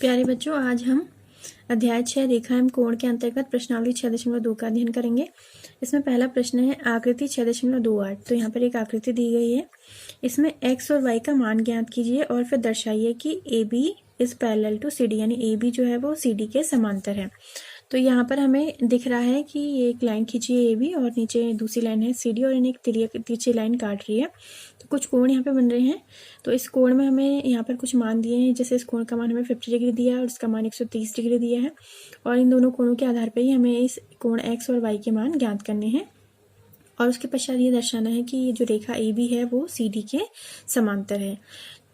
प्यारे बच्चों, आज हम अध्याय 6 रेखा एवं कोण के अंतर्गत प्रश्नावली 6.2 का अध्ययन करेंगे। इसमें पहला प्रश्न है आकृति 6.28। तो यहाँ पर एक आकृति दी गई है। इसमें x और y का मान ज्ञात कीजिए और फिर दर्शाइए कि AB is parallel to CD, यानी AB जो है वो CD के समांतर है। तो यहाँ पर हमें दिख रहा है कि ये एक लाइन खींची है AB और नीचे दूसरी लाइन है CD और इन्हें एक तिरछी लाइन काट रही है। तो कुछ कोण यहाँ पे बन रहे हैं। तो इस कोण में हमें यहाँ पर कुछ मान दिए हैं, जैसे इस कोण का मान हमें 50 डिग्री दिया है और इसका मान 130 डिग्री दिया है। और इन दोनों कोणों के आधार पर ही हमें इस कोण x और y के मान ज्ञात करने हैं। और उसके पश्चात ये दर्शाना है कि ये जो रेखा AB है वो CD के समांतर है।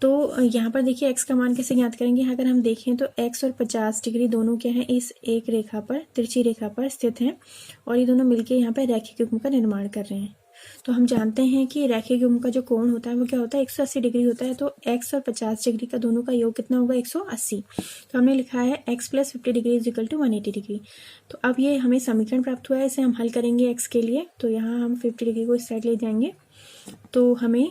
तो यहाँ पर देखिए x का मान कैसे ज्ञात करेंगे। अगर हम देखें तो x और 50 डिग्री दोनों क्या है, इस एक रेखा पर, तिरछी रेखा पर स्थित हैं और ये दोनों मिलके यहाँ पर रैखिक युग्म का निर्माण कर रहे हैं। तो हम जानते हैं कि रैखिक युग्म का जो कोण होता है वो क्या होता है, 180 डिग्री होता है। तो x और 50 डिग्री का दोनों का योग कितना होगा, 180। तो हमने लिखा है x + 50 डिग्री = 180 डिग्री। तो अब ये हमें समीकरण प्राप्त हुआ है, इसे हम हल करेंगे x के लिए। तो यहाँ हम 50 डिग्री को इस साइड ले जाएंगे तो हमें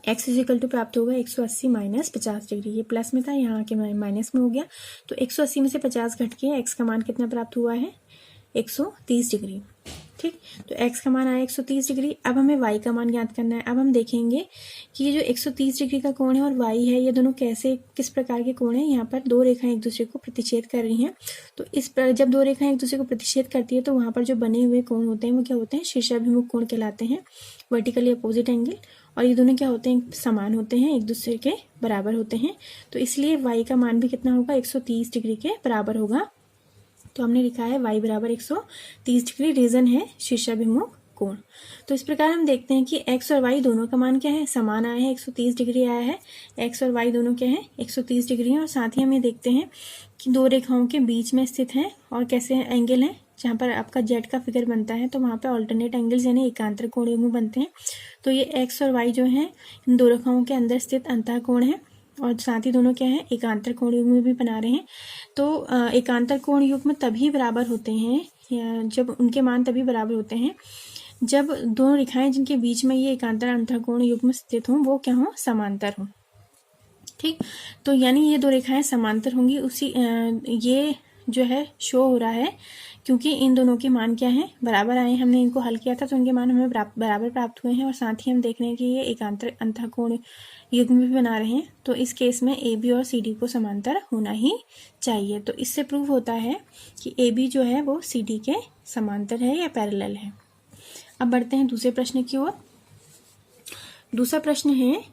x = प्राप्त होगा 180 - 50 डिग्री। ये प्लस में था, यहाँ के माइनस में हो गया। तो 180 में से 50 घट के x का मान कितना प्राप्त हुआ है, 130 डिग्री। ठीक, तो x का मान आया 130 डिग्री। अब हमें y का मान ज्ञात करना है। अब हम देखेंगे कि ये जो 130 डिग्री का कोण है और y है, ये दोनों किस प्रकार के कोण हैं। यहाँ पर दो रेखाएं एक दूसरे को प्रतिच्छेद कर रही हैं। तो इस पर जब दो रेखाएं एक दूसरे को प्रतिच्छेद करती है तो वहां पर जो बने हुए कोण होते हैं वो क्या होते हैं, शीर्षाभिमुख कोण कहलाते हैं, वर्टिकली अपोजिट एंगल। और ये दोनों क्या होते हैं, समान होते हैं, एक दूसरे के बराबर होते हैं। तो इसलिए y का मान भी कितना होगा, 130 डिग्री के बराबर होगा। तो हमने लिखा है y = 130 डिग्री। रीजन है शीर्षाभिमुख कोण। तो इस प्रकार हम देखते हैं कि x और y दोनों का मान क्या है, समान आया है, 130 डिग्री आया है। x और y दोनों क्या है, 130 डिग्री है। और साथ ही हम ये देखते हैं कि दो रेखाओं के बीच में स्थित हैं और कैसे एंगल है, जहाँ पर आपका जेड का फिगर बनता है तो वहाँ पे अल्टरनेट एंगल्स यानी एकांतर कोण युग्म बनते हैं। तो ये x और y जो है इन दो रेखाओं के अंदर स्थित अंतः कोण है और साथ ही दोनों क्या है, एकांतर कोण युग्म भी बना रहे हैं। तो एकांतर कोण युग्म तभी बराबर होते हैं, जब उनके मान तभी बराबर होते हैं जब दोनों रेखाएं जिनके बीच में ये एकांतर अंतः कोण युग्म स्थित हों वो क्या हो, समांतर हों। ठीक, तो यानी ये दो रेखाएं समांतर होंगी। उसी ये जो है शो हो रहा है क्योंकि इन दोनों के मान क्या है, बराबर आए। हमने इनको हल किया था तो उनके मान हमें बराबर प्राप्त हुए हैं। और साथ ही हम देख रहे हैं कि ये एकांतर अंतः कोण युग्म भी बना रहे हैं। तो इस केस में AB और CD को समांतर होना ही चाहिए। तो इससे प्रूव होता है कि AB जो है वो CD के समांतर है या पैरेलल है। अब बढ़ते हैं दूसरे प्रश्न की ओर। दूसरा प्रश्न है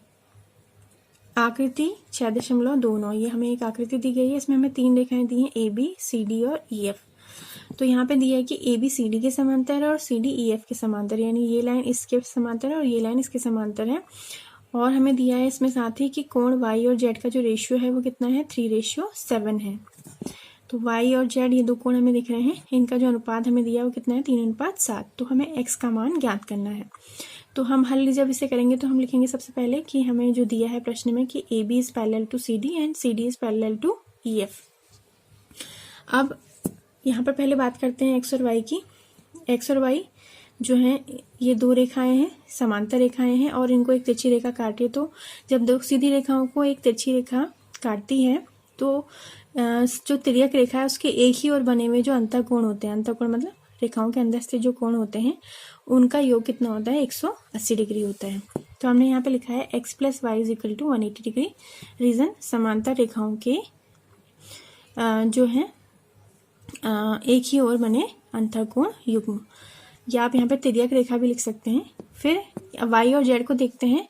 आकृति 6.29। ये हमें एक आकृति दी गई है, इसमें हमें तीन रेखाएं दी हैं, AB, CD और EF। तो यहाँ पे दिया है कि AB CD के समांतर है और CD EF के समांतर, यानी ये लाइन इसके समांतर है और ये लाइन इसके समांतर है। और हमें दिया है इसमें साथ ही कि कोण Y और Z का जो रेशियो है वो कितना है, 3:7 है। तो Y और Z ये दो कोण हमें दिख रहे हैं, इनका जो अनुपात हमें दिया है वो कितना है, 3:7। तो हमें x का मान ज्ञात करना है। तो हम हल जब इसे करेंगे तो हम लिखेंगे सबसे पहले कि हमें जो दिया है प्रश्न में कि AB is parallel to CD and CD is parallel to EF। अब यहाँ पर पहले बात करते हैं x और y की। x और y जो है ये दो रेखाएं हैं, समांतर रेखाएं हैं और इनको एक तिरछी रेखा काटी है। तो जब दो सीधी रेखाओं को एक तिरछी रेखा काटती है तो जो तिर्यक रेखा है उसके एक ही ओर बने हुए जो अंतः कोण होते हैं, अंतः कोण मतलब रेखाओं के अंदर से जो कोण होते हैं उनका योग कितना होता है, 180 डिग्री होता है। तो हमने यहाँ पे लिखा है x + y = 180 डिग्री। रीजन समांतर रेखाओं के जो है एक ही ओर बने अंतः कोण युग्म, या आप यहाँ पे तिर्यक रेखा भी लिख सकते हैं। फिर y और z को देखते हैं।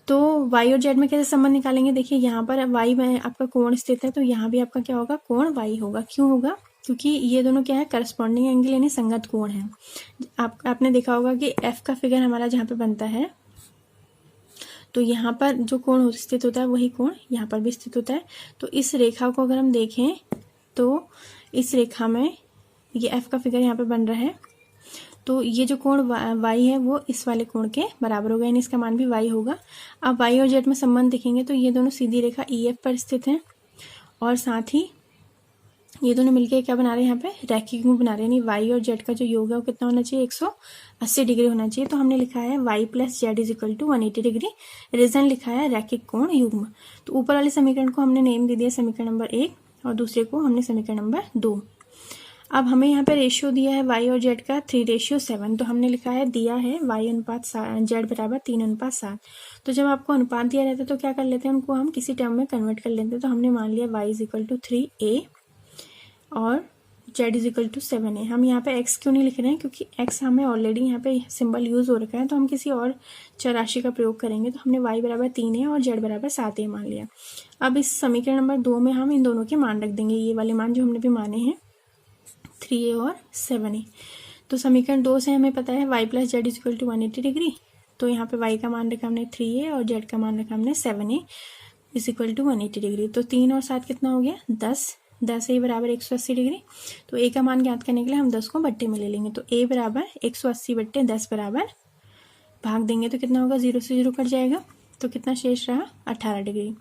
तो y और z में कैसे संबंध निकालेंगे, देखिए यहाँ पर y में आपका कोण स्थित है तो यहाँ भी आपका क्या होगा, कोण y होगा। क्यों होगा, क्योंकि ये दोनों क्या है, करस्पॉन्डिंग एंगल यानी संगत कोण है। आपने देखा होगा कि f का फिगर हमारा जहाँ पे बनता है तो यहाँ पर जो कोण स्थित होता है वही कोण यहाँ पर भी स्थित होता है। तो इस रेखा को अगर हम देखें तो इस रेखा में ये f का फिगर यहाँ पे बन रहा है। तो ये जो कोण y है वो इस वाले कोण के बराबर होगा, यानी इसका मान भी y होगा। अब y और z में संबंध देखेंगे तो ये दोनों सीधी रेखा EF पर स्थित हैं और साथ ही ये दोनों मिलके क्या बना रहे हैं यहाँ पे रैखिक युग्म बना रहे हैं, यानी वाई और जेड का जो योग है वो कितना होना चाहिए 180 डिग्री होना चाहिए। तो हमने लिखा है Y plus Z is equal to 180 degree. Reason लिखा है रैखिक कोण युग्म। तो ऊपर वाले समीकरण को हमने नेम दे दिया समीकरण नंबर 1 और दूसरे को हमने समीकरण नंबर 2। अब हमें यहाँ पे रेशियो दिया है वाई और जेड का 3:7। तो हमने लिखा है दिया है वाई अनुपात जेड बराबर 3:7। तो जब आपको अनुपात दिया रहता है तो क्या कर लेते हैं, उनको हम किसी टर्म में कन्वर्ट कर लेते हैं। तो हमने मान लिया Y is equal to 3a और z is equal to 7a। हम यहाँ पे x क्यों नहीं लिख रहे हैं, क्योंकि x हमें ऑलरेडी यहाँ पे सिंबल यूज हो रखा है, तो हम किसी और चर राशि का प्रयोग करेंगे। तो हमने y बराबर 3a और z बराबर 7a मान लिया। अब इस समीकरण नंबर 2 में हम इन दोनों के मान रख देंगे, ये वाले मान जो हमने भी माने हैं 3a और 7a। तो समीकरण 2 से हमें पता है y plus Z is equal to 180 degree. तो यहाँ पे y का मान रखा हमने 3a और z का मान रखा हमने 7a is equal to 180 degree. तो 3 और 7 कितना हो गया 10 a बराबर 180 डिग्री। तो a का मान ज्ञात करने के लिए हम 10 को बट्टे में ले लेंगे। तो a बराबर 180/10 बराबर भाग देंगे तो कितना होगा, 0 से 0 कट जाएगा। तो कितना शेष रहा 18 डिग्री।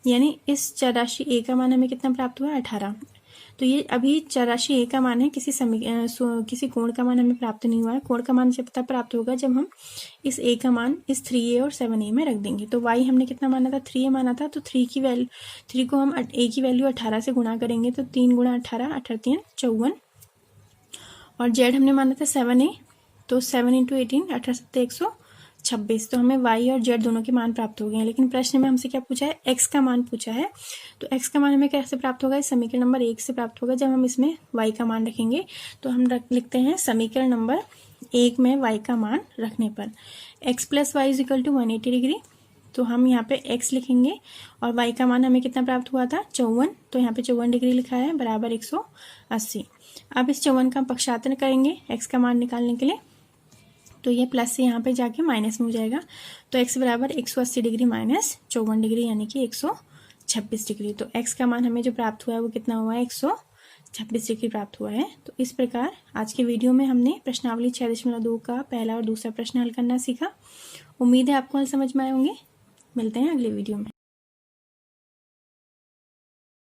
यानी इस चर राशि a का मान हमें कितना प्राप्त हुआ 18। तो ये अभी चर राशि a का मान है, किसी कोण का मान हमें प्राप्त नहीं हुआ है। कोण का मान जब तक प्राप्त होगा जब हम इस a का मान इस 3a और 7a में रख देंगे। तो y हमने कितना माना था 3a माना था, तो 3 को हम a की वैल्यू 18 से गुणा करेंगे। तो 3 गुणा 18, 18 54 और z हमने माना था 7a। तो 7 × 18 18 126। तो हमें y और z दोनों के मान प्राप्त हो गए हैं। लेकिन प्रश्न में हमसे क्या पूछा है, x का मान पूछा है। तो x का मान हमें कैसे प्राप्त होगा, इस समीकरण नंबर 1 से प्राप्त होगा। जब हम इसमें y का मान रखेंगे तो हम लिखते हैं समीकरण नंबर 1 में y का मान रखने पर x plus Y is equal to 180 degree. तो हम यहाँ पे x लिखेंगे और y का मान हमें कितना प्राप्त हुआ था 54। तो यहाँ पे 54 डिग्री लिखा है बराबर 180। अब इस 54 का पक्षांतर करेंगे x का मान निकालने के लिए। तो ये प्लस से यहाँ पे जाके माइनस में हो जाएगा। तो x बराबर 180 डिग्री माइनस 54 डिग्री यानी कि 126 डिग्री। तो x का मान हमें जो प्राप्त हुआ है वो कितना हुआ है 126 डिग्री प्राप्त हुआ है। तो इस प्रकार आज के वीडियो में हमने प्रश्नावली 6.2 का पहला और दूसरा प्रश्न हल करना सीखा। उम्मीद है आपको हल समझ में आए होंगे। मिलते हैं अगले वीडियो में।